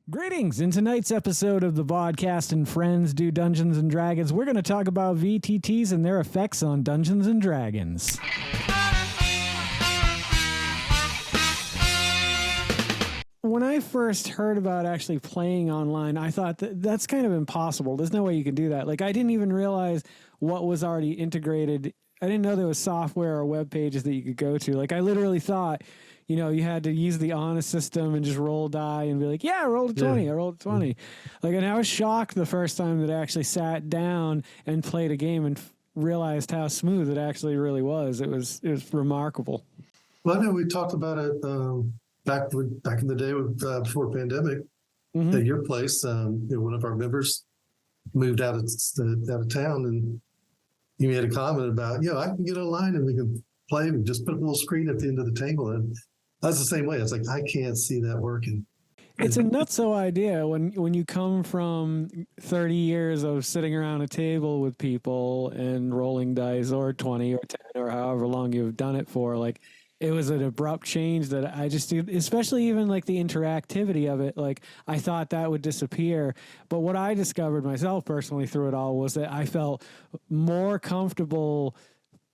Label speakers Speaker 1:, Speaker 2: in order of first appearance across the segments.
Speaker 1: Greetings! In tonight's episode of the Vodkast Friends Do Dungeons and Dragons, we're going to talk about VTTs and their effects on Dungeons and Dragons. When I first heard about actually playing online, I thought that's kind of impossible. There's no way you can do that. Like, I didn't even realize what was already integrated. I didn't know there was software or web pages that you could go to. Like, I literally thought, you know, you had to use the honest system and just roll die and be like, yeah, I rolled a 20. I rolled a 20. Like, and I was shocked the first time that I actually sat down and played a game and realized how smooth it actually really was. It was remarkable.
Speaker 2: Well, I know we talked about it back in the day before pandemic at your place. One of our members moved out of town, and you made a comment about, I can get online and we can play. We just put a little screen at the end of the table, and I was the same way. I was like, I can't see that working.
Speaker 1: It's a nutso idea when you come from 30 years of sitting around a table with people and rolling dice, or 20 or 10 or however long you've done it for. Like, it was an abrupt change that I just did, especially even like the interactivity of it. Like, I thought that would disappear. But what I discovered myself personally through it all was that I felt more comfortable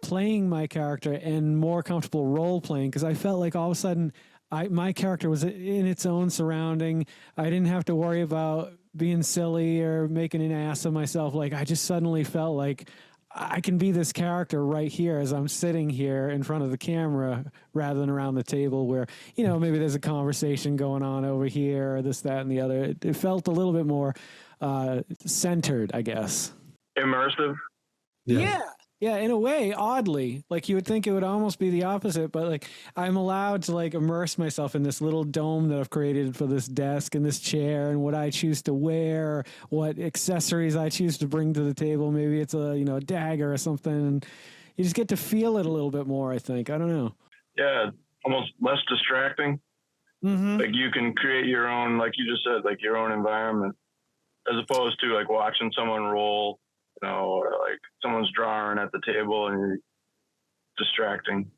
Speaker 1: playing my character and more comfortable role playing, because I felt like all of a sudden my character was in its own surrounding. I didn't have to worry about being silly or making an ass of myself. Like, I just suddenly felt like I can be this character right here as I'm sitting here in front of the camera, rather than around the table where, maybe there's a conversation going on over here or this, that, and the other. It felt a little bit more centered, I guess.
Speaker 3: Immersive.
Speaker 1: Yeah, in a way, oddly. Like, you would think it would almost be the opposite, but like, I'm allowed to like immerse myself in this little dome that I've created for this desk and this chair, and what I choose to wear, what accessories I choose to bring to the table. Maybe it's a dagger or something. And you just get to feel it a little bit more, I think. I don't know.
Speaker 3: Yeah, almost less distracting. Like, you can create your own, like you just said, like your own environment, as opposed to like watching someone roll, or like someone's drawing at the table and you're distracting.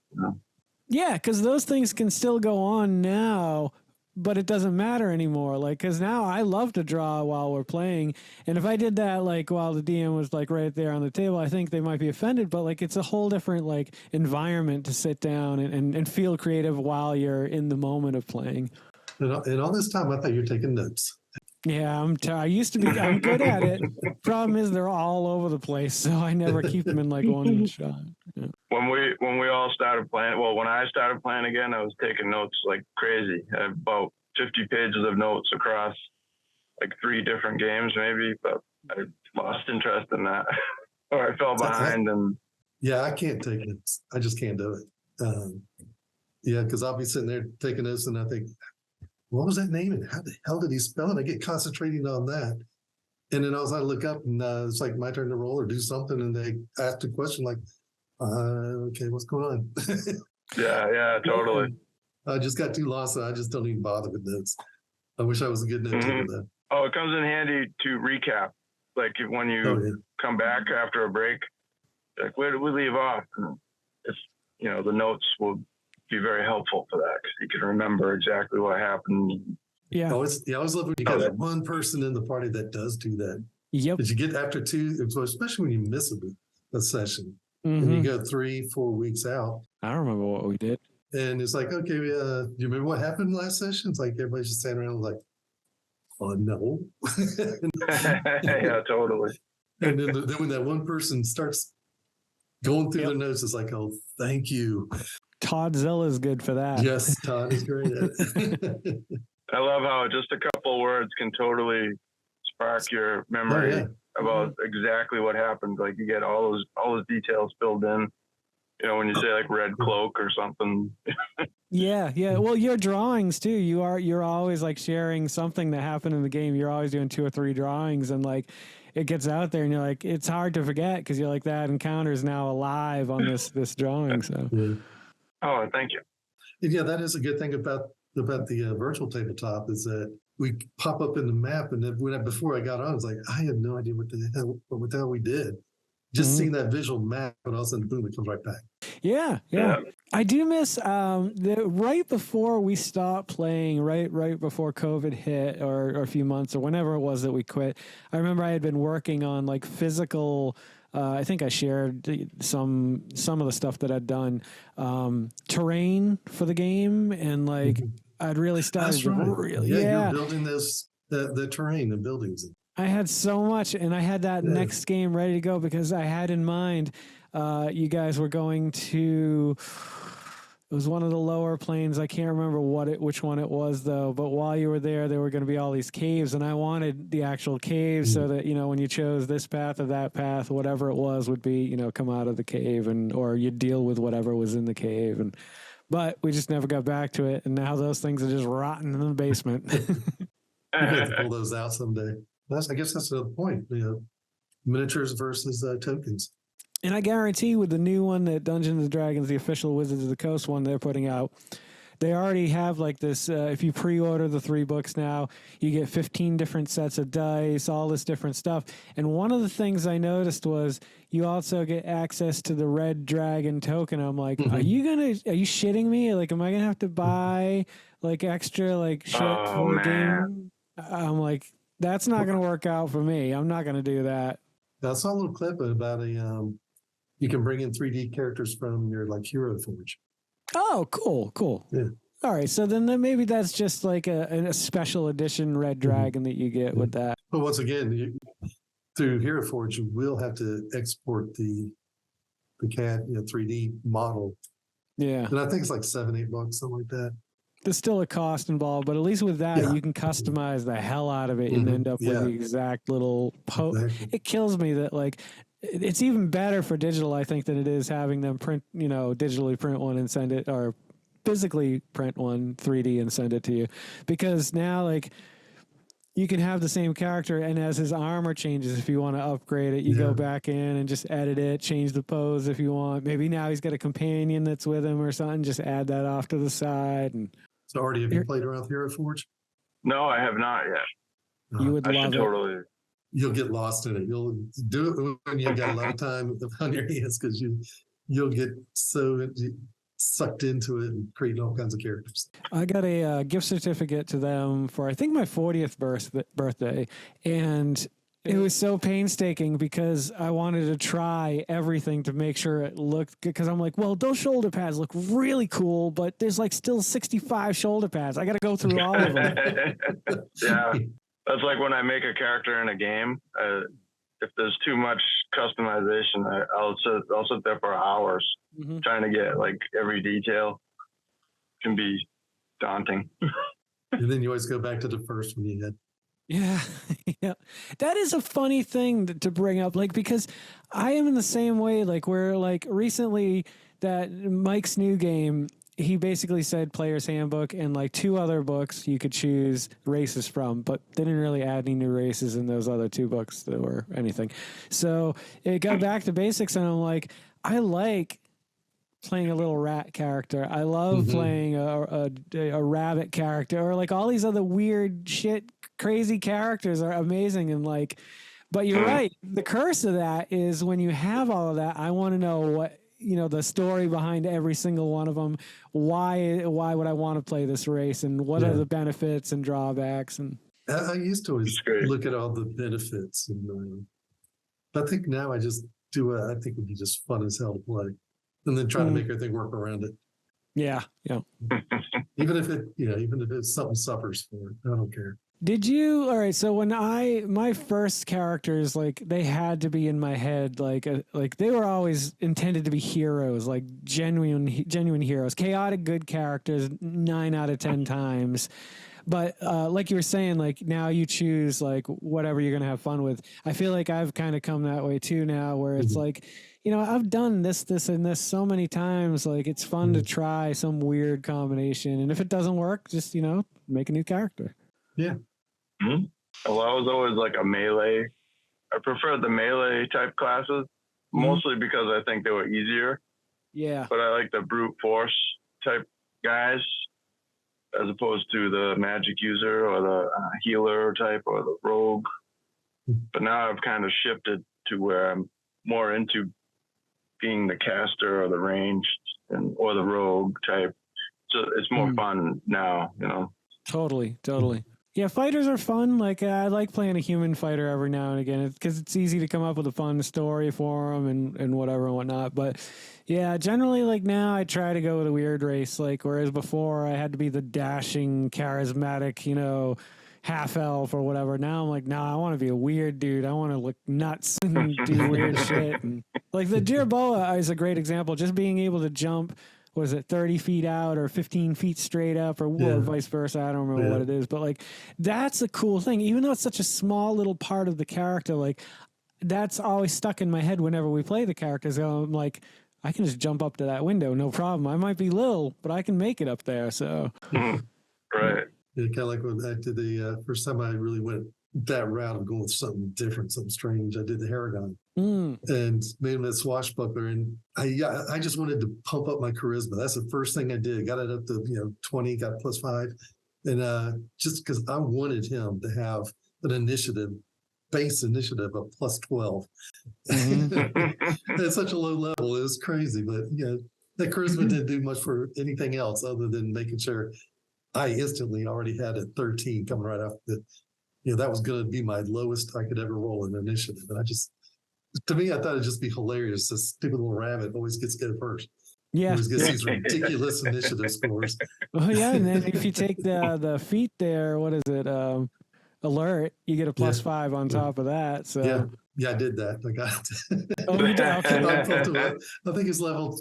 Speaker 1: Yeah, because those things can still go on now, but it doesn't matter anymore. Like, because now I love to draw while we're playing, and if I did that like while the DM was like right there on the table, I think they might be offended. But like, it's a whole different like environment to sit down and feel creative while you're in the moment of playing.
Speaker 2: And all this time, I thought you were taking notes.
Speaker 1: Yeah, I'm good at it. Problem is, they're all over the place, so I never keep them in like one shot. Yeah.
Speaker 3: When we all started playing, when I started playing again, I was taking notes like crazy. I had about 50 pages of notes across like 3 different games, maybe, but I lost interest in that, or I fell behind.
Speaker 2: Yeah, I can't take notes. I just can't do it. Because I'll be sitting there taking notes, and I think, what was that name, and how the hell did he spell it? I get concentrating on that. And then I look up, and it's like my turn to roll or do something, and they ask a question like, okay, what's going on?
Speaker 3: Yeah, totally.
Speaker 2: I just got too lost, and I just don't even bother with notes. I wish I was a good note taker with that.
Speaker 3: Oh, it comes in handy to recap. Like, when you come back after a break, like, where did we leave off? It's, the notes will be very helpful for that, because you can remember exactly what happened.
Speaker 2: I always love when you got one person in the party that does do that.
Speaker 1: Yep.
Speaker 2: But you get after 2, especially when you miss a session, and you go 3-4 weeks out.
Speaker 1: I don't remember what we did.
Speaker 2: And it's like, okay, do you remember what happened last session? It's like everybody's just standing around like, oh, no.
Speaker 3: Yeah, totally.
Speaker 2: And then when that one person starts going through their notes, it's like, oh, thank you.
Speaker 1: Toddzilla is good for that.
Speaker 2: Yes, Todd is great at it.
Speaker 3: I love how just a couple words can totally spark your memory about exactly what happened. Like, you get all those details filled in. When you say like red cloak or something.
Speaker 1: Yeah. Well, your drawings too. You're always like sharing something that happened in the game. You're always doing 2 or 3 drawings, and like it gets out there, and you're like, it's hard to forget, because you're like, that encounter is now alive on this drawing. So.
Speaker 2: Yeah.
Speaker 3: Oh, thank you.
Speaker 2: Yeah, that is a good thing about the virtual tabletop, is that we pop up in the map, and then before I got on, I was like, I had no idea what the hell we did. just seeing that visual map, but all of a sudden, boom, it comes right back.
Speaker 1: Yeah. I do miss right before we stopped playing, right before COVID hit, or a few months, or whenever it was that we quit. I remember I had been working on like physical. I think I shared some of the stuff that I'd done, terrain for the game, and like I'd really started.
Speaker 2: That's right.
Speaker 1: Really,
Speaker 2: You're building the terrain, the buildings.
Speaker 1: I had so much, and I had that next game ready to go because I had in mind you guys were going to. It was one of the lower planes. I can't remember which one it was though. But while you were there were going to be all these caves, and I wanted the actual caves so that when you chose this path or that path, whatever it was would be come out of the cave, or you deal with whatever was in the cave. But we just never got back to it, and now those things are just rotting in the basement.
Speaker 2: You have to pull those out someday. I guess that's the point. Miniatures versus tokens.
Speaker 1: And I guarantee with the new one, that Dungeons & Dragons, the official Wizards of the Coast one they're putting out, they already have like this, if you pre-order the 3 books now, you get 15 different sets of dice, all this different stuff. And one of the things I noticed was you also get access to the Red Dragon token. I'm like, are you shitting me? Like, am I going to have to buy like extra like shit for the game? I'm like, that's not going to work out for me. I'm not going to do that.
Speaker 2: I saw a little clip about you can bring in 3D characters from your like Hero Forge.
Speaker 1: Oh, cool. Yeah. All right, so then maybe that's just like a special edition Red Dragon that you get with that.
Speaker 2: But once again, through Hero Forge, you will have to export the CAD 3D model. Yeah, and I think it's like $7-8, something like that.
Speaker 1: There's still a cost involved, but at least with that, you can customize the hell out of it and end up with the exact little It kills me that like it's even better for digital, I think, than it is having them print, digitally print one and send it, or physically print one 3D and send it to you, because now like you can have the same character, and as his armor changes, if you want to upgrade it, you go back in and just edit it, change the pose if you want. Maybe now he's got a companion that's with him or something. Just add that off to the side. And
Speaker 2: so, Artie, have you played around with Hero Forge?
Speaker 3: No, I have not yet.
Speaker 1: You would love it.
Speaker 3: Totally.
Speaker 2: You'll get lost in it. You'll do it when you've got a lot of time on your hands, because you'll get so sucked into it and create all kinds of characters.
Speaker 1: I got a gift certificate to them for, I think, my 40th birthday, and it was so painstaking because I wanted to try everything to make sure it looked good, because I'm like, well, those shoulder pads look really cool, but there's like still 65 shoulder pads. I got to go through all of them.
Speaker 3: Yeah, that's like when I make a character in a game. If there's too much customization, I'll sit there for hours trying to get like every detail. It can be daunting.
Speaker 2: And then you always go back to the first one you had.
Speaker 1: Yeah. That is a funny thing to bring up, like, because I am in the same way, like, where like recently that Mike's new game, he basically said Player's Handbook and like 2 other books you could choose races from, but they didn't really add any new races in those other 2 books that were anything. So it got back to basics, and I'm like, I like playing a little rat character. I love playing a rabbit character, or like all these other weird shit, crazy characters are amazing. And like, but you're right. The curse of that is when you have all of that, I want to know what, the story behind every single one of them. Why would I want to play this race, and what are the benefits and drawbacks? And
Speaker 2: I used to always look at all the benefits, and I think now I just do I think it would be just fun as hell to play, and then try to make everything work around it.
Speaker 1: Yeah.
Speaker 2: Even if something suffers for it, I don't care.
Speaker 1: All right, so when my first characters, like, they had to be in my head, like they were always intended to be heroes, like genuine heroes, chaotic good characters 9 out of 10 times. But like you were saying, like, now you choose like whatever you're going to have fun with. I feel like I've kind of come that way too now, where it's like, I've done this and this so many times. Like, it's fun to try some weird combination. And if it doesn't work, just, make a new character.
Speaker 2: Yeah.
Speaker 3: Mm-hmm. Well, I was always like a melee. I preferred the melee type classes, mostly because I think they were easier.
Speaker 1: Yeah.
Speaker 3: But I like the brute force type guys, as opposed to the magic user or the healer type or the rogue. But now I've kind of shifted to where I'm more into being the caster or the ranged or the rogue type. So it's more fun now, you know.
Speaker 1: Totally. Yeah, fighters are fun. Like I like playing a human fighter every now and again because it's easy to come up with a fun story for them and whatever and whatnot. But yeah, generally like now I try to go with a weird race. Like whereas before I had to be the dashing, charismatic, you know, half elf or whatever. Now I'm like, no, I want to be a weird dude. I want to look nuts and do weird shit. And like the Jerboa is a great example. Just being able to jump. Was it 30 feet out or 15 feet straight up or vice versa? I don't remember what it is, but like that's a cool thing. Even though it's such a small little part of the character, like that's always stuck in my head whenever we play the characters. I'm like, I can just jump up to that window, no problem. I might be little, but I can make it up there. So,
Speaker 3: right.
Speaker 2: Yeah, kind of like when I did the first time I really went that route of going with something different, something strange. I did the Haragon and made him a swashbuckler, and I just wanted to pump up my charisma. That's the first thing I did. Got it up to 20, got +5, and just because I wanted him to have an base initiative of +12. At such a low level, it was crazy. But that charisma didn't do much for anything else other than making sure I instantly already had a 13 coming right off the. That was going to be my lowest I could ever roll in initiative. And to me, I thought it'd just be hilarious. This stupid little rabbit always gets to go first.
Speaker 1: Yeah.
Speaker 2: Always gets these ridiculous initiative scores.
Speaker 1: Oh, yeah. And then if you take the feat there, what is it? Alert, you get a +5 on top of that. So
Speaker 2: yeah, I did that. I got it.
Speaker 1: Oh, you did? Okay.
Speaker 2: I think it's level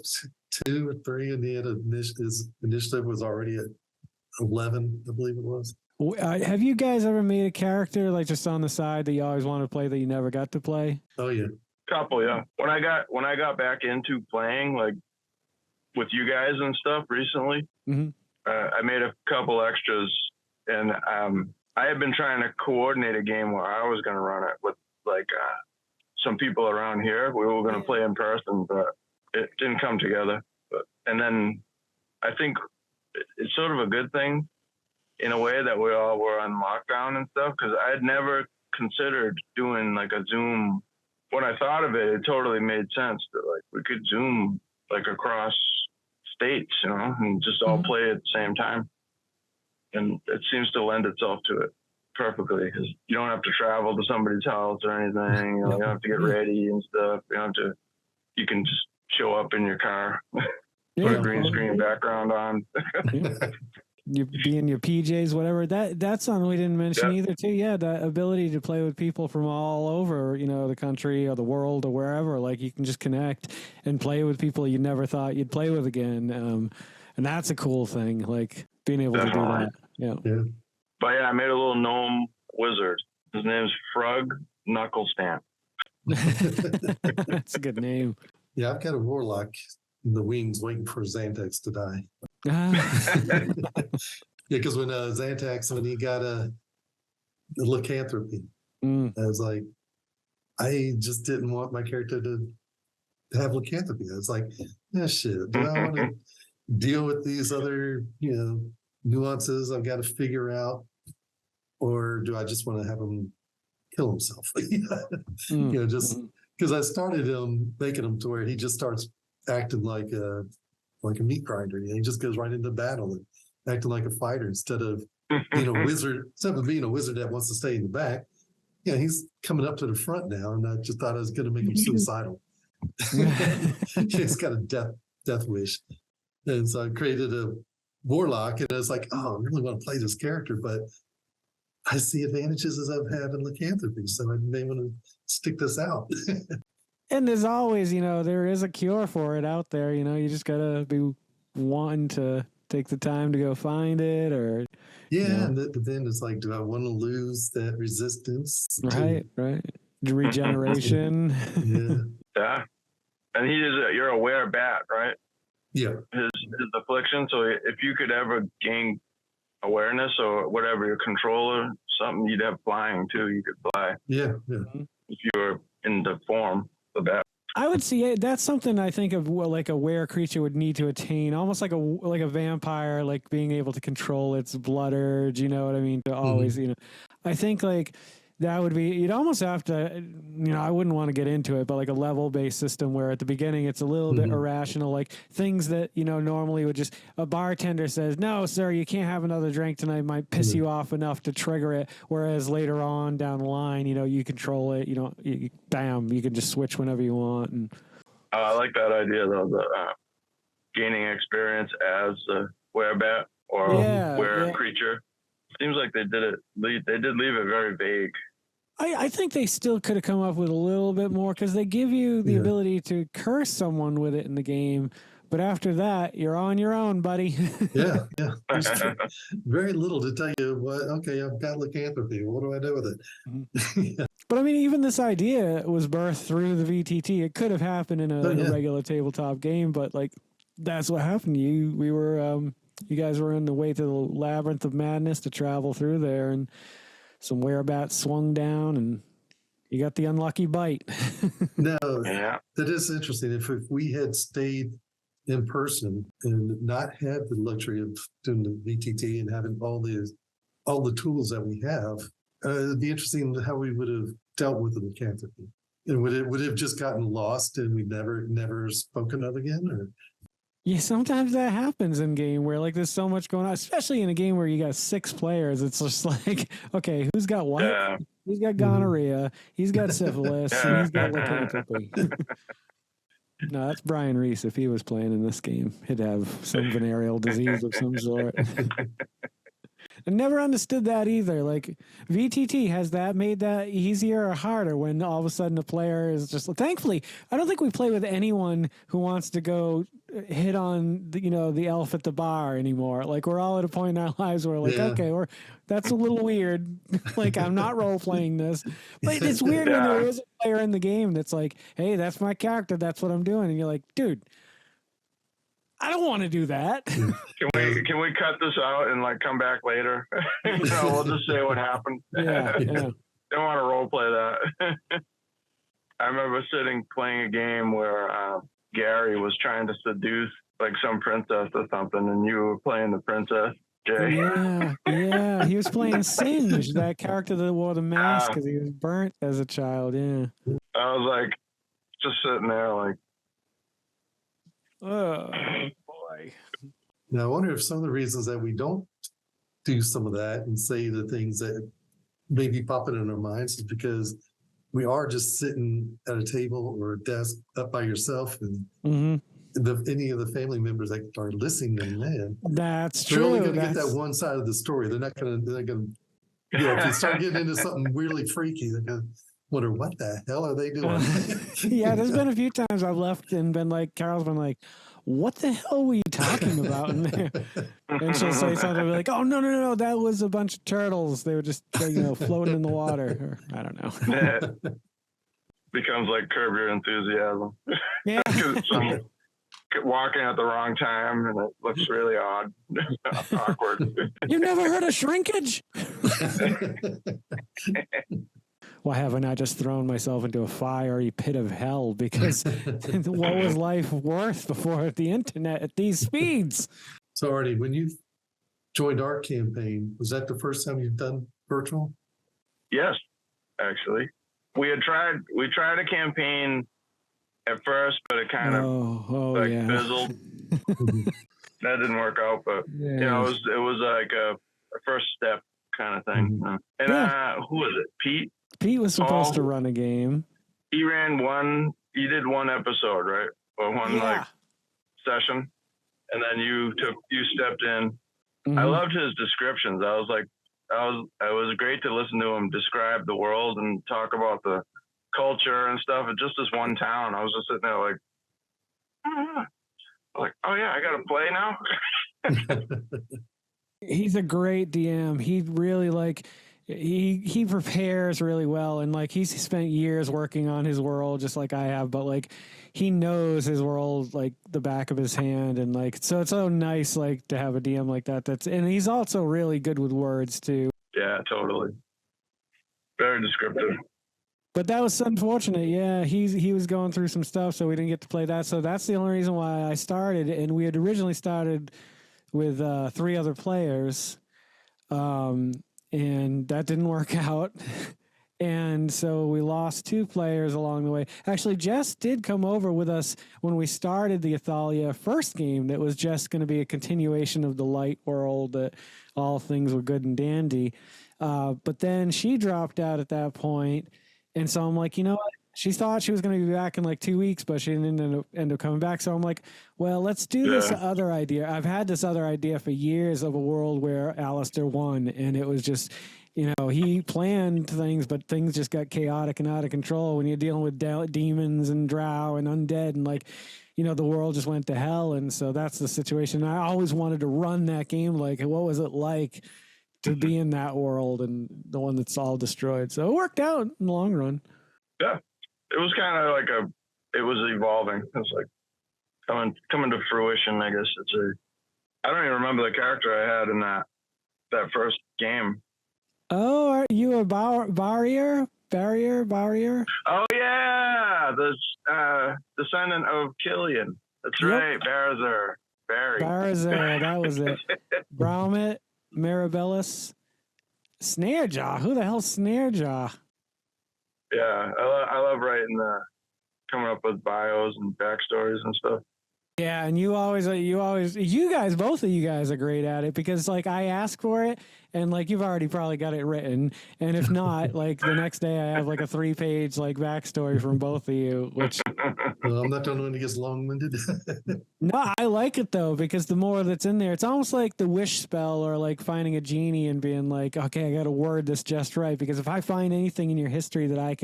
Speaker 2: 2 or 3, and he had his initiative was already at 11, I believe it was.
Speaker 1: Have you guys ever made a character like just on the side that you always wanted to play that you never got to play?
Speaker 2: Oh yeah,
Speaker 3: couple. Yeah, when I got back into playing like with you guys and stuff recently, I made a couple extras, and I had been trying to coordinate a game where I was going to run it with like some people around here. We were going to play in person, but it didn't come together. And then I think it's sort of a good thing in a way that we all were on lockdown and stuff, because I had never considered doing like a Zoom. When I thought of it, it totally made sense that like we could Zoom like across states, and just all play at the same time. And it seems to lend itself to it perfectly, because you don't have to travel to somebody's house or anything. You don't have to get ready and stuff. You can just show up in your car, put a green screen background on.
Speaker 1: You be in your PJs, whatever. That's something we didn't mention either too. Yeah, the ability to play with people from all over, the country or the world or wherever. Like you can just connect and play with people you never thought you'd play with again. And that's a cool thing. Like being able to do that. Yeah.
Speaker 3: But yeah, I made a little gnome wizard. His name's Frug Knucklestamp.
Speaker 1: That's a good name.
Speaker 2: Yeah, I've got a warlock in the wings waiting for Xantax to die. Because when Xantax, when he got a lycanthropy, I was like, I just didn't want my character to have lycanthropy. I was like, shit, do I want to deal with these other, nuances I've got to figure out, or do I just want to have him kill himself? Just because I started making him to where he just starts acting like a meat grinder. He just goes right into battle and acting like a fighter instead of being a wizard. Instead of being a wizard that wants to stay in the back, he's coming up to the front now, and I just thought I was going to make him suicidal. He's got a death wish, and so I created a warlock, and I was like, oh, I really want to play this character, but I see advantages as of having lycanthropy, so I may want to stick this out.
Speaker 1: And there's always, there is a cure for it out there. You just gotta be wanting to take the time to go find it, or
Speaker 2: but then it's like, do I want to lose that resistance?
Speaker 1: Right. The regeneration.
Speaker 3: Yeah. And you're a were bat, right?
Speaker 2: Yeah.
Speaker 3: His affliction. So if you could ever gain awareness or whatever, your controller, something, you'd have flying too. You could fly.
Speaker 2: Yeah.
Speaker 3: If you were in the form of that.
Speaker 1: I would see that's something I think of like a were creature would need to attain, almost like a vampire, like being able to control its blood urge. You know what I mean? To always, I think like that would be, you'd almost have to, I wouldn't want to get into it, but like a level-based system where at the beginning it's a little bit irrational, like things that, normally would just, a bartender says, no, sir, you can't have another drink tonight, might piss you off enough to trigger it. Whereas later on down the line, you control it, bam, you can just switch whenever you want. And
Speaker 3: I like that idea though, the gaining experience as a werebat or were creature. Seems like they did leave it very vague.
Speaker 1: I think they still could have come up with a little bit more because they give you the ability to curse someone with it in the game. But after that, you're on your own, buddy.
Speaker 2: Yeah. There's very little to tell you. Okay, I've got lycanthropy. What do I do with it?
Speaker 1: But I mean, even this idea was birthed through the VTT. It could have happened in a regular tabletop game, but like that's what happened. You guys were on the way to the labyrinth of madness to travel through there, and some werebats swung down, and you got the unlucky bite.
Speaker 2: No, that is interesting. If we had stayed in person and not had the luxury of doing the VTT and having all the tools that we have, it'd be interesting how we would have dealt with the lycanthropy. And would it have just gotten lost and we never spoken of again? Or?
Speaker 1: Yeah, sometimes that happens in game where like there's so much going on, especially in a game where you got 6 players. It's just like, okay, who's got what? Yeah. He's got gonorrhea. He's got syphilis. And he's got lycanthropy. No, that's Brian Reese. If he was playing in this game, he'd have some venereal disease of some sort. I never understood that either. Like VTT has that made that easier or harder when all of a sudden a player is just. Thankfully, I don't think we play with anyone who wants to go hit on the elf at the bar anymore. Like we're all at a point in our lives where like okay, that's a little weird. Like I'm not role playing this, but it's weird when there is a player in the game that's like, hey, that's my character, that's what I'm doing, and you're like, dude, I don't want to do that.
Speaker 3: Can we cut this out and like come back later? We'll just say what happened.
Speaker 1: Yeah.
Speaker 3: Don't want to role play that. I remember playing a game where Gary was trying to seduce like some princess or something, and you were playing the princess. Jay.
Speaker 1: Yeah. He was playing Singe, that character that wore the mask because he was burnt as a child. Yeah.
Speaker 3: I was like, just sitting there like.
Speaker 1: Oh boy!
Speaker 2: Now I wonder if some of the reasons that we don't do some of that and say the things that may be popping in our minds is because we are just sitting at a table or a desk up by yourself, and any of the family members that are listening, man,
Speaker 1: that's
Speaker 2: they're
Speaker 1: true.
Speaker 2: only going to get that one side of the story. They're not going to. If you start getting into something weirdly freaky, they're going to wonder what the hell are they doing.
Speaker 1: Yeah, there's been a few times I've left and been like, Carol's been like, what the hell were you talking about in there? And she'll say something like, oh, no, that was a bunch of turtles. They were just, floating in the water. Or, I don't know.
Speaker 3: Becomes like Curb Your Enthusiasm.
Speaker 1: Yeah.
Speaker 3: Someone walking at the wrong time and it looks really odd. Awkward.
Speaker 1: You've never heard of shrinkage? Why haven't I just thrown myself into a fiery pit of hell? Because what was life worth before the internet at these speeds?
Speaker 2: So, Artie, when you joined our campaign, was that the first time you've done virtual?
Speaker 3: Yes, actually. We tried a campaign at first, but it kind of fizzled. That didn't work out, but it was like a first step kind of thing. And who was it?
Speaker 1: Pete was supposed to run a game.
Speaker 3: He did one episode, right? Or one like session. And then you stepped in. I loved his descriptions. I was like, it was great to listen to him describe the world and talk about the culture and stuff. And just this one town, I was just sitting there like, oh yeah, I got to play now.
Speaker 1: He's a great DM. He really he prepares really well, and like he's spent years working on his world just like I have, but like he knows his world like the back of his hand, and like so it's so nice like to have a DM like that. And he's also really good with words too.
Speaker 3: Yeah, totally. Very descriptive.
Speaker 1: But that was unfortunate. Yeah, he was going through some stuff, so we didn't get to play that. So that's the only reason why I started, and we had originally started with 3 other players. And that didn't work out. And so we lost 2 players along the way. Actually, Jess did come over with us when we started the Athalia first game. That was just going to be a continuation of the light world, that all things were good and dandy. But then she dropped out at that point. And so I'm like, you know what? She thought she was going to be back in like 2 weeks, but she didn't end up coming back. So I'm like, well, let's do this other idea. I've had this other idea for years of a world where Alistair won, and it was just, you know, he planned things, but things just got chaotic and out of control when you're dealing with demons and drow and undead, and like, you know, the world just went to hell. And so that's the situation. I always wanted to run that game. Like, what was it like to be in that world and the one that's all destroyed? So it worked out in the long run.
Speaker 3: Yeah. It was kind of like it was evolving. It was like coming to fruition, I guess. I don't even remember the character I had in that first game.
Speaker 1: Oh, are you a barrier? Oh
Speaker 3: yeah, the descendant of Killian. That's right, Barazar.
Speaker 1: Barazar, that was it. Bromit, Mirabellus, Snarejaw. Who the hell's Snarejaw?
Speaker 3: Yeah, I love writing coming up with bios and backstories and stuff.
Speaker 1: Yeah, and you guys, both of you guys are great at it, because like I ask for it and like you've already probably got it written, and if not, like the next day I have like a 3-page like backstory from both of you, which
Speaker 2: well, I'm not the only one that gets long-winded.
Speaker 1: no, I like it though, because the more that's in there, it's almost like the wish spell, or like finding a genie and being like, okay, I got to word this just right, because if I find anything in your history that I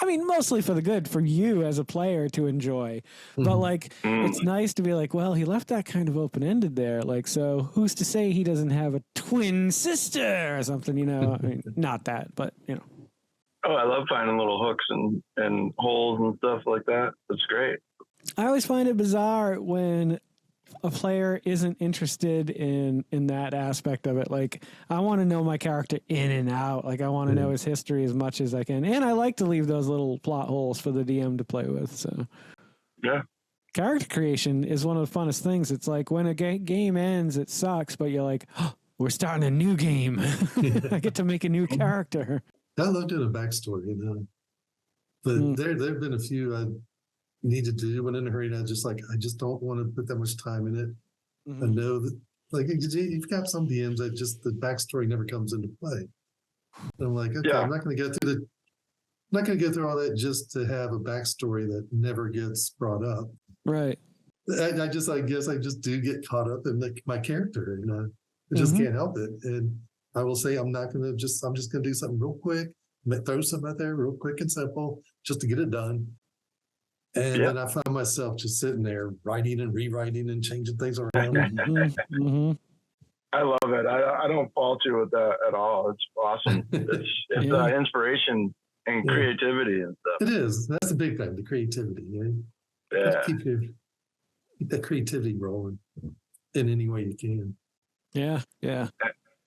Speaker 1: mean, mostly for the good for you as a player to enjoy, but like it's nice to be like, well, he left that kind of open-ended there, like, so who's to say he doesn't have a twin sister or something, you know? I mean, not that, but you know.
Speaker 3: Oh, I love finding little hooks and holes and stuff like that. It's great.
Speaker 1: I always find it bizarre when a player isn't interested in that aspect of it. Like, I want to know my character in and out. Like, I want to know his history as much as I can. And I like to leave those little plot holes for the DM to play with. So,
Speaker 3: yeah.
Speaker 1: Character creation is one of the funnest things. It's like when a game ends, it sucks, but you're like, oh, we're starting a new game. I get to make a new character.
Speaker 2: I love doing a backstory, you know. But there've been a few I needed to do when in a hurry, and I just don't want to put that much time in it. I know that, like, you've got some DMs that just the backstory never comes into play. And I'm like, okay, I'm not going to go through all that just to have a backstory that never gets brought up.
Speaker 1: Right.
Speaker 2: I guess I just do get caught up in my character, you know. I just can't help it. And I will say I'm just going to do something real quick, throw something out there real quick and simple just to get it done. And then I find myself just sitting there writing and rewriting and changing things around.
Speaker 3: I love it. I don't fault you with that at all. It's awesome. It's inspiration and creativity and stuff.
Speaker 2: It is. That's the big thing, the creativity. You know?
Speaker 3: Yeah.
Speaker 2: Keep that creativity rolling in any way you can.
Speaker 1: Yeah, yeah.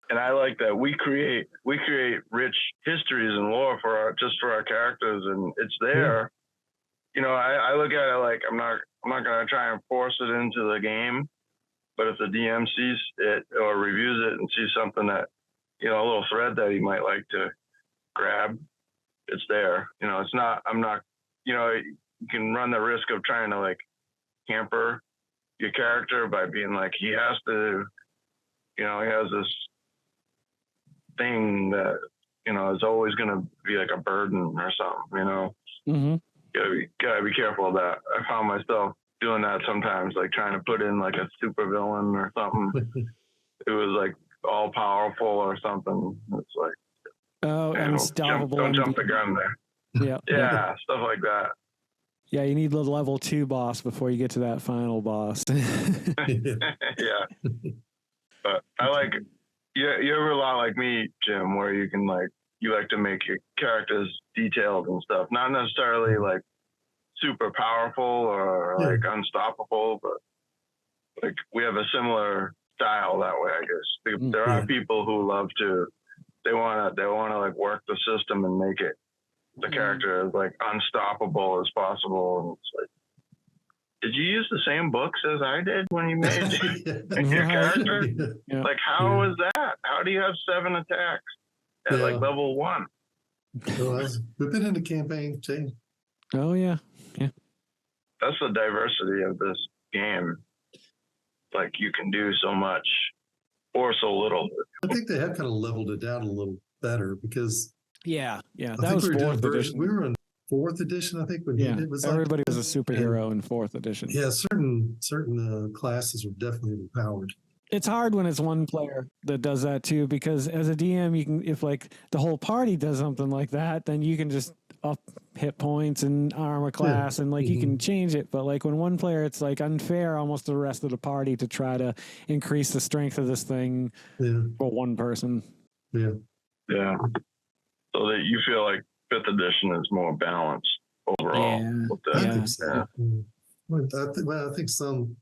Speaker 3: And I like that we create rich histories and lore for our characters, and it's there. You know, I look at it like I'm not gonna try and force it into the game, but if the DM sees it or reviews it and sees something that, you know, a little thread that he might like to grab, it's there. You know, I'm not, you know, you can run the risk of trying to like hamper your character by being like, he has to, you know, he has this thing that, you know, is always going to be like a burden or something, you know. You gotta be careful of that. I found myself doing that sometimes, like trying to put in like a super villain or something. It was like all powerful or something. It's like,
Speaker 1: unstoppable.
Speaker 3: Don't jump the gun there. Yeah, stuff like that.
Speaker 1: Yeah, you need the level 2 boss before you get to that final boss.
Speaker 3: Yeah. But I like, you're a lot like me, Jim, where you can like, you like to make your characters detailed and stuff. Not necessarily like super powerful or like unstoppable, but like we have a similar style that way, I guess. There are people who love to, they want to like work the system and make it the character as like unstoppable as possible. And it's like, did you use the same books as I did when you made your character? Like, how is that? How do you have 7 attacks at like level 1?
Speaker 2: We've been in the campaign change.
Speaker 1: Oh yeah.
Speaker 3: That's the diversity of this game. Like you can do so much or so little.
Speaker 2: I think they have kind of leveled it down a little better because
Speaker 1: Yeah.
Speaker 2: I
Speaker 1: That
Speaker 2: think
Speaker 1: was
Speaker 2: we were doing
Speaker 1: fourth edition.
Speaker 2: We were in fourth edition, I think, when
Speaker 1: Yeah,
Speaker 2: it was
Speaker 1: everybody was a superhero in fourth edition.
Speaker 2: Yeah, certain classes were definitely overpowered.
Speaker 1: It's hard when it's one player that does that too, because as a DM, you can, if like the whole party does something like that, then you can just up hit points and armor class and like you can change it. But like when one player, it's like unfair almost to the rest of the party to try to increase the strength of this thing for one person.
Speaker 2: Yeah.
Speaker 3: So that you feel like fifth edition is more balanced overall.
Speaker 2: I think some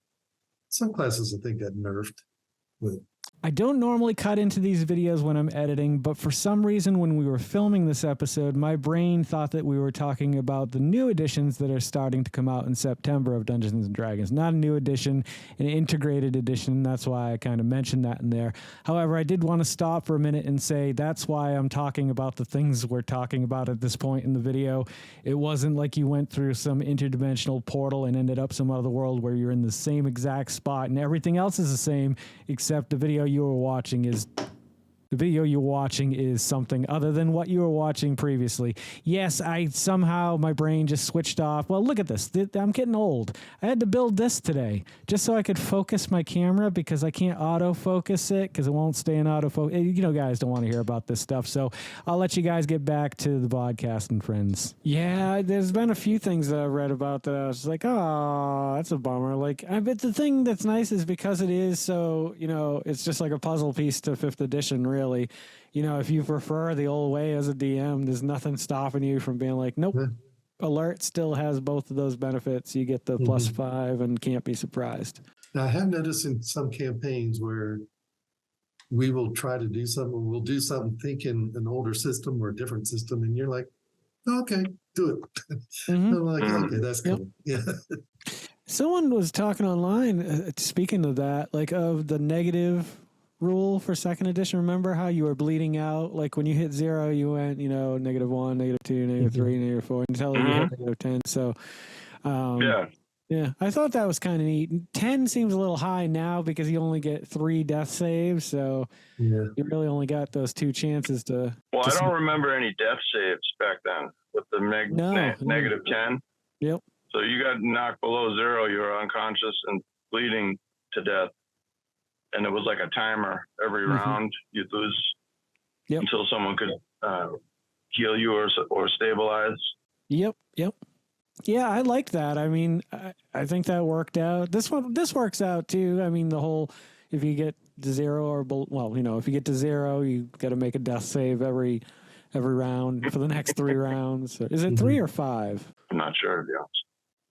Speaker 2: classes I think got nerfed.
Speaker 1: I don't normally cut into these videos when I'm editing, but for some reason when we were filming this episode, my brain thought that we were talking about the new editions that are starting to come out in September of Dungeons & Dragons. Not a new edition, an integrated edition. That's why I kind of mentioned that in there. However, I did want to stop for a minute and say that's why I'm talking about the things we're talking about at this point in the video. It wasn't like you went through some interdimensional portal and ended up some other world where you're in the same exact spot and everything else is the same, except the video you're watching is something other than what you were watching previously. Yes, my brain just switched off. Well, look at this. I'm getting old. I had to build this today just so I could focus my camera because I can't autofocus it because it won't stay in autofocus. You know, guys don't want to hear about this stuff. So I'll let you guys get back to the Vodkast and Friends. Yeah, there's been a few things that I've read about that I was like, oh, that's a bummer. Like, but the thing that's nice is because it is so, it's just like a puzzle piece to 5th edition, really. If you prefer the old way as a DM, there's nothing stopping you from being like, nope. Alert still has both of those benefits. You get the +5 and can't be surprised.
Speaker 2: Now, I have noticed in some campaigns where we will try to do something, we'll do something thinking an older system or a different system, and you're like, okay, do it. I'm like, okay, that's cool. Yeah.
Speaker 1: Someone was talking online, speaking of that, like of the negative rule for 2nd edition. Remember how you were bleeding out? Like when you hit 0, you went, -1, -2, -3, -4 until you hit -10. So, yeah, I thought that was kind of neat. 10 seems a little high now because you only get 3 death saves. So you really only got those 2 chances to.
Speaker 3: Well, I don't remember any death saves back then with the -10.
Speaker 1: Yep.
Speaker 3: So you got knocked below 0. You were unconscious and bleeding to death. And it was like a timer every round. You'd lose until someone could heal you or stabilize.
Speaker 1: Yep. Yeah, I like that. I mean, I think that worked out. This works out too. I mean, the whole if you get to 0 or if you get to 0, you got to make a death save every round for the next 3 rounds. Is it 3 or 5?
Speaker 3: I'm not sure, to be honest.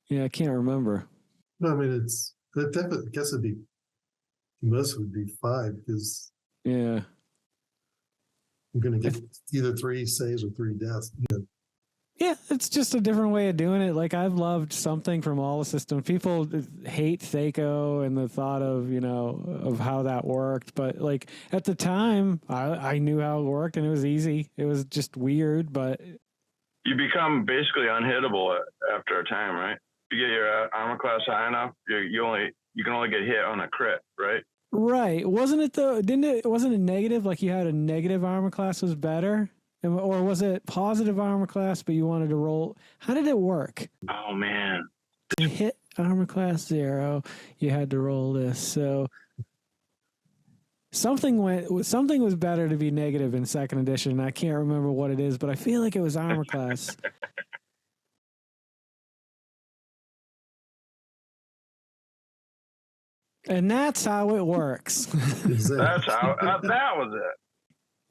Speaker 1: Yeah, I can't remember.
Speaker 2: No, I mean I guess it'd be. Most would be 5 because I'm going to get either 3 saves or 3 deaths.
Speaker 1: Yeah, it's just a different way of doing it. Like I've loved something from all the systems. People hate Thaco and the thought of of how that worked, but like at the time, I knew how it worked and it was easy. It was just weird, but
Speaker 3: you become basically unhittable after a time, right? If you get your armor class high enough, you can only get hit on a crit, right?
Speaker 1: Right. Wasn't it though? Wasn't it negative? Like you had a negative armor class was better? Or was it positive armor class, but you wanted to roll? How did it work?
Speaker 3: Oh, man.
Speaker 1: You hit armor class 0. You had to roll this. So something was better to be negative in 2nd edition. I can't remember what it is, but I feel like it was armor class. And that's how it works.
Speaker 3: That's how that was it.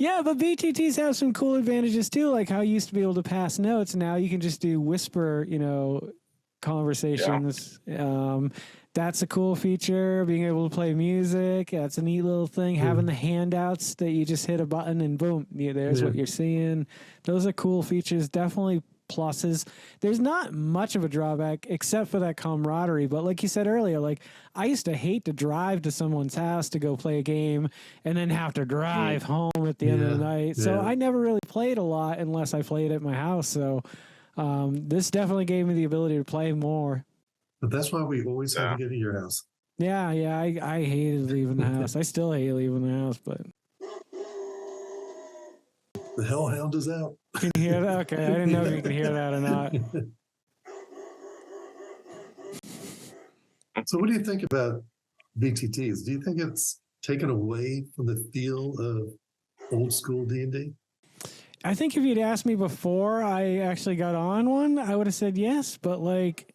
Speaker 1: Yeah, but VTTs have some cool advantages too, like how you used to be able to pass notes. Now you can just do whisper, conversations. Yeah. That's a cool feature. Being able to play music, that's a neat little thing. Having the handouts that you just hit a button and boom, there's what you're seeing. Those are cool features. Definitely pluses. There's not much of a drawback except for that camaraderie. But like you said earlier, like I used to hate to drive to someone's house to go play a game and then have to drive home at the end of the night. So I never really played a lot unless I played at my house. So this definitely gave me the ability to play more.
Speaker 2: But that's why we always had to go to your house.
Speaker 1: Yeah, I hated leaving the house. I still hate leaving the house, but
Speaker 2: the hellhound is out.
Speaker 1: Can you hear that? Okay, I didn't know if you could hear that or not.
Speaker 2: So what do you think about VTTs? Do you think it's taken away from the feel of old school D&D?
Speaker 1: I think if you'd asked me before I actually got on one, I would have said yes, but like,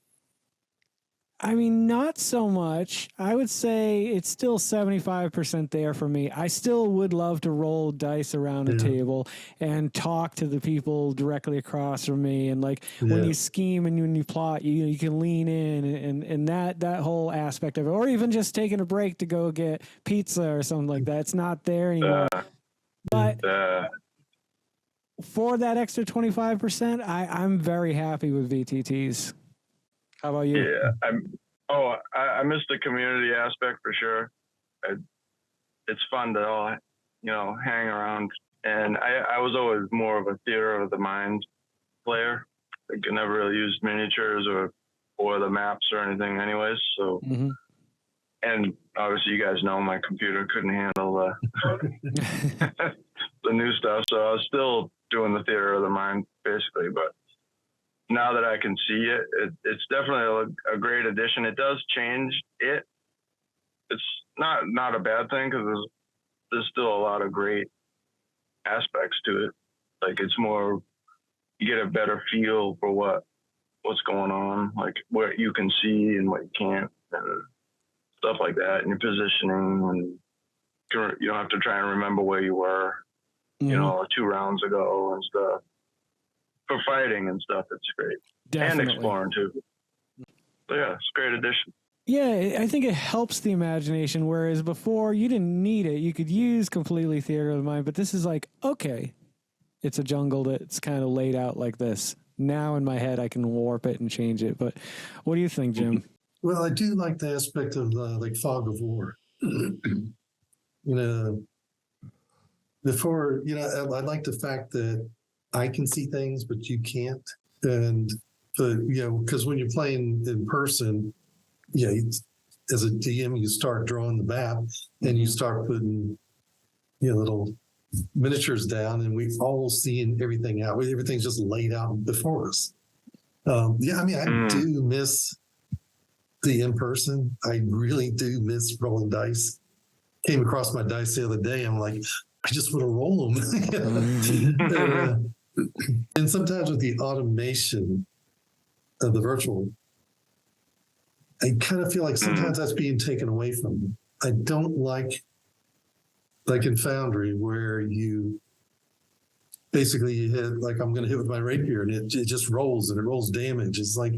Speaker 1: I mean, not so much. I would say it's still 75% there for me. I still would love to roll dice around a table and talk to the people directly across from me. And like when you scheme and when you plot, you can lean in and that whole aspect of it, or even just taking a break to go get pizza or something like that. It's not there anymore. But for that extra 25%, I'm very happy with VTTs. How about you?
Speaker 3: Yeah, I miss the community aspect for sure. It's fun to all, hang around. And I was always more of a theater of the mind player. I never really used miniatures or the maps or anything anyways. So, and obviously you guys know my computer couldn't handle the new stuff. So I was still doing the theater of the mind basically, but now that I can see it, it's definitely a great addition. It does change it. It's not a bad thing because there's still a lot of great aspects to it. Like it's more, you get a better feel for what's going on, like what you can see and what you can't, and stuff like that, and your positioning, and you don't have to try and remember where you were, 2 rounds ago and stuff. For fighting and stuff, it's great. Definitely. And exploring too. So yeah, it's a great addition.
Speaker 1: Yeah, I think it helps the imagination, whereas before you didn't need it. You could use completely theater of the mind, but this is like, okay, it's a jungle that's kind of laid out like this. Now in my head, I can warp it and change it. But what do you think, Jim?
Speaker 2: Well, I do like the aspect of like fog of war. Before, I like the fact that I can see things, but you can't. And, because when you're playing in person, as a DM, you start drawing the map and you start putting, little miniatures down, and we've all seen everything out. Everything's just laid out before us. I do miss the in-person. I really do miss rolling dice. Came across my dice the other day. I'm like, I just want to roll them. And sometimes with the automation of the virtual, I kind of feel like sometimes that's being taken away from me. I don't like in Foundry, where you basically hit, like I'm going to hit with my rapier and it just rolls and it rolls damage. It's like,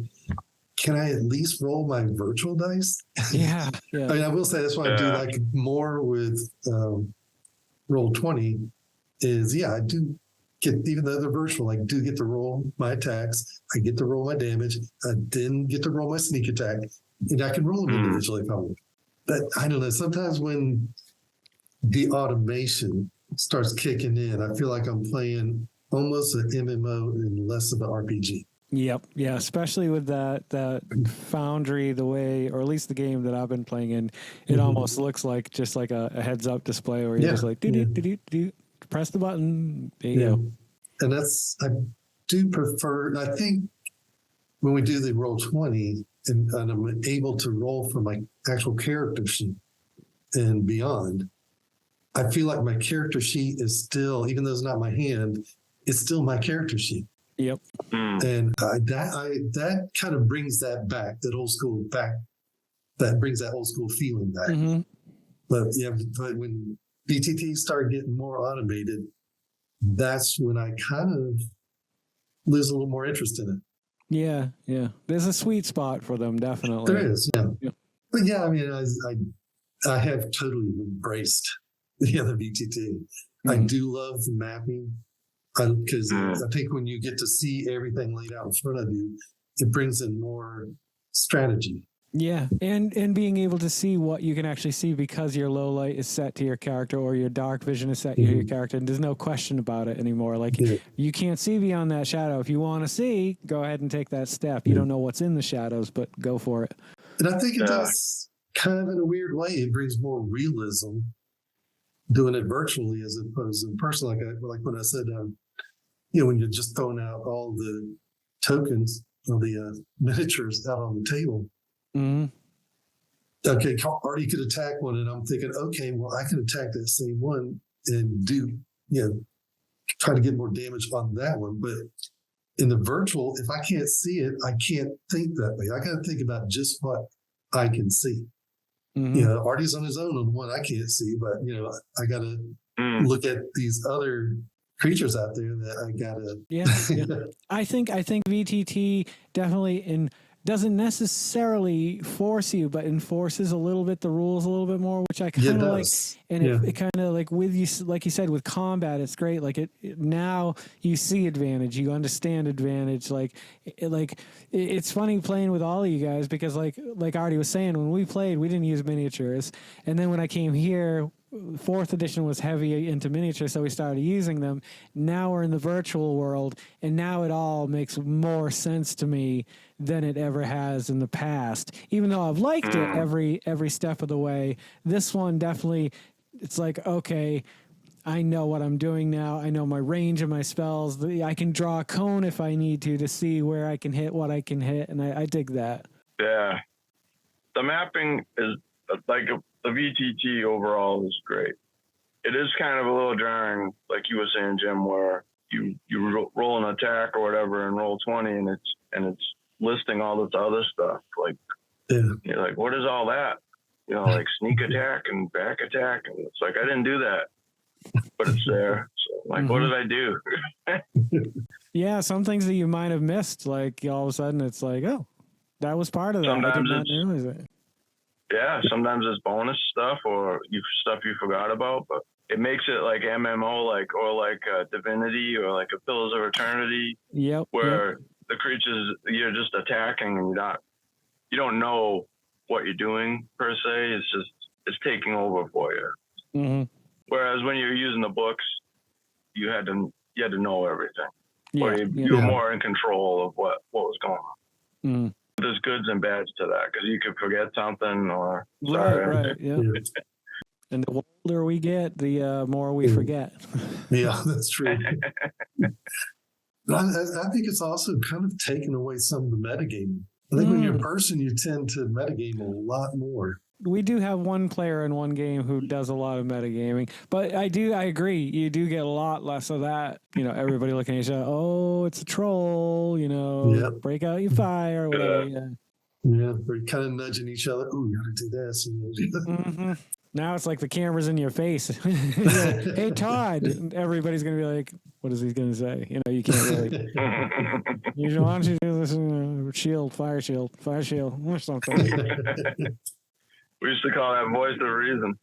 Speaker 2: can I at least roll my virtual dice?
Speaker 1: Yeah.
Speaker 2: I mean, I will say that's why I do like more with Roll20 is, I do get, even though they're virtual, I do get to roll my attacks. I get to roll my damage. I didn't get to roll my sneak attack. And I can roll them individually if I want. But I don't know, sometimes when the automation starts kicking in, I feel like I'm playing almost an MMO and less of an RPG.
Speaker 1: Yep. Yeah. Especially with that Foundry, the way, or at least the game that I've been playing in, it almost looks like just like a heads up display where you're just like, press the button. There you go.
Speaker 2: And I do prefer, I think when we do the Roll20 and I'm able to roll for my actual character sheet and beyond, I feel like my character sheet is still, even though it's not my hand, it's still my character sheet.
Speaker 1: Yep.
Speaker 2: And that kind of brings that back, that old school back. That brings that old school feeling back. But when VTT started getting more automated, that's when I kind of lose a little more interest in it. Yeah.
Speaker 1: There's a sweet spot for them, definitely.
Speaker 2: There is, yeah. But I mean, I have totally embraced the other VTT. I do love the mapping. Because I think when you get to see everything laid out in front of you, it brings in more strategy.
Speaker 1: Yeah, and being able to see what you can actually see because your low light is set to your character or your dark vision is set to your character, and there's no question about it anymore. Like you can't see beyond that shadow. If you want to see, go ahead and take that step. You don't know what's in the shadows, but go for it.
Speaker 2: And I think it does kind of in a weird way. It brings more realism doing it virtually as opposed to in person. Like when I said, when you're just throwing out all the tokens or the miniatures out on the table.
Speaker 1: Mm-hmm.
Speaker 2: Okay, Artie could attack one, and I'm thinking, okay, well, I can attack that same one and try to get more damage on that one. But in the virtual, if I can't see it, I can't think that way. I got to think about just what I can see. Mm-hmm. Artie's on his own on the one I can't see, but I got to look at these other creatures out there that I got to.
Speaker 1: Yeah. I think VTT definitely doesn't necessarily force you, but enforces a little bit the rules a little bit more, which I kind of like. And it kind of like with you, like you said, with combat, it's great. Like now you see advantage, you understand advantage. It's funny playing with all of you guys because like Artie was saying, when we played, we didn't use miniatures. And then when I came here, 4th edition was heavy into miniatures, so we started using them. Now we're in the virtual world, and now it all makes more sense to me than it ever has in the past. Even though I've liked it every step of the way, this one definitely, it's like, okay, I know what I'm doing now. I know my range of my spells. I can draw a cone if I need to see where I can hit, what I can hit, and I dig that.
Speaker 3: Yeah. The mapping is like the VTT overall is great. It is kind of a little jarring, like you were saying, Jim, where you roll an attack or whatever and roll 20 and it's listing all this other stuff. Like, you're like, what is all that? Like sneak attack and back attack. And it's like, I didn't do that, but it's there. So like, what did I do?
Speaker 1: Yeah. Some things that you might have missed, like all of a sudden it's like, oh, that was part of that.
Speaker 3: Sometimes
Speaker 1: I did not realize it.
Speaker 3: Yeah, sometimes it's bonus stuff or stuff you forgot about, but it makes it like MMO, or like Divinity or like a Pillars of Eternity.
Speaker 1: Yep.
Speaker 3: Where the creatures you're just attacking and you don't know what you're doing per se. It's taking over for you. Mm-hmm. Whereas when you're using the books, you had to know everything. Or you were more in control of what was going on. Mm. There's goods and bads to that because you could forget something or
Speaker 1: right. Yeah. And the older we get, the more we forget.
Speaker 2: Yeah, that's true. I think it's also kind of taken away some of the metagaming. I think when you're a person, you tend to metagame a lot more.
Speaker 1: We do have one player in one game who does a lot of metagaming, but I agree. You do get a lot less of that. Everybody looking at each other. Oh, it's a troll. Break out your fire or whatever.
Speaker 2: Yeah, we're kind of nudging each other. Oh, you got to do this.
Speaker 1: Mm-hmm. Now it's like the camera's in your face. Hey, Todd. Everybody's going to be like, what is he going to say? You can't really. Why don't you do this? Shield, fire shield, or something.
Speaker 3: We used to call that voice of reason.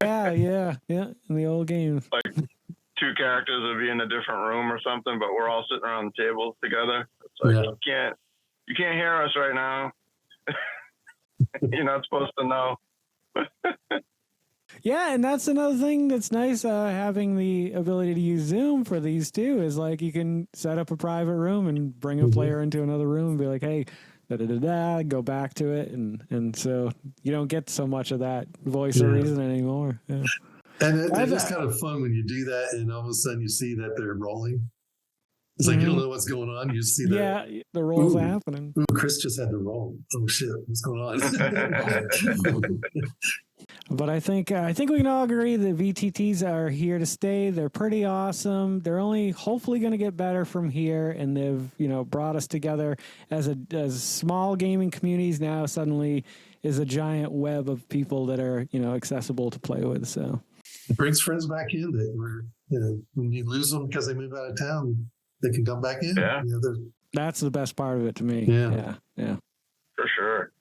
Speaker 1: Yeah. In the old game.
Speaker 3: Like 2 characters would be in a different room or something, but we're all sitting around the table together. It's like, you can't hear us right now. You're not supposed to know.
Speaker 1: Yeah, and that's another thing that's nice, having the ability to use Zoom for these too, is like you can set up a private room and bring a player into another room and be like, hey, go back to it. And so you don't get so much of that voice of reason anymore. Yeah.
Speaker 2: And it is kind of fun when you do that and all of a sudden you see that they're rolling. It's like you don't know what's going on. You see that.
Speaker 1: Yeah, the rolls are happening.
Speaker 2: Ooh, Chris just had to roll. Oh shit, what's going on?
Speaker 1: But I think we can all agree that VTTs are here to stay. They're pretty awesome. They're only hopefully going to get better from here, and they've brought us together as small gaming communities. Now suddenly is a giant web of people that are accessible to play with. So
Speaker 2: it brings friends back in that were when you lose them because they move out of town, they can come back in.
Speaker 3: Yeah,
Speaker 1: that's the best part of it to me.
Speaker 2: Yeah,
Speaker 3: for sure.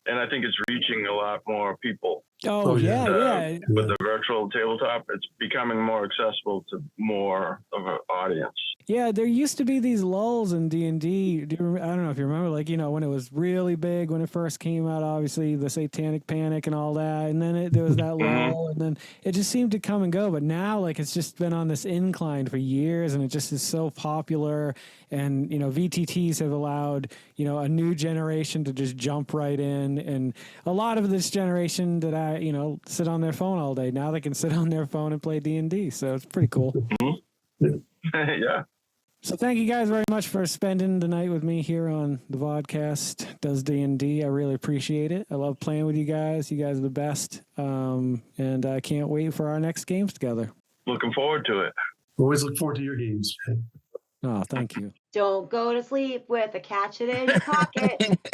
Speaker 3: And I think it's reaching a lot more people.
Speaker 1: Oh, yeah, yeah.
Speaker 3: With the virtual tabletop, it's becoming more accessible to more of an audience.
Speaker 1: Yeah, there used to be these lulls in D&D. I don't know if you remember, like, you know, when it was really big, when it first came out, obviously, the Satanic Panic and all that. And then there was that lull, and then it just seemed to come and go. But now, like, it's just been on this incline for years, and it just is so popular. And, you know, VTTs have allowed, you know, a new generation to just jump right in. And a lot of this generation that you know, sit on their phone all day, now they can sit on their phone and play D&D. So it's pretty cool.
Speaker 3: Yeah.
Speaker 1: So thank you guys very much for spending the night with me here on the Vodkast Does D&D. I really appreciate it. I love playing with you guys. You guys are the best. And I can't wait for our next games together.
Speaker 3: Looking forward to it.
Speaker 2: Always look forward to your games.
Speaker 1: Oh, thank you.
Speaker 4: Don't go to sleep with a catch it in your pocket.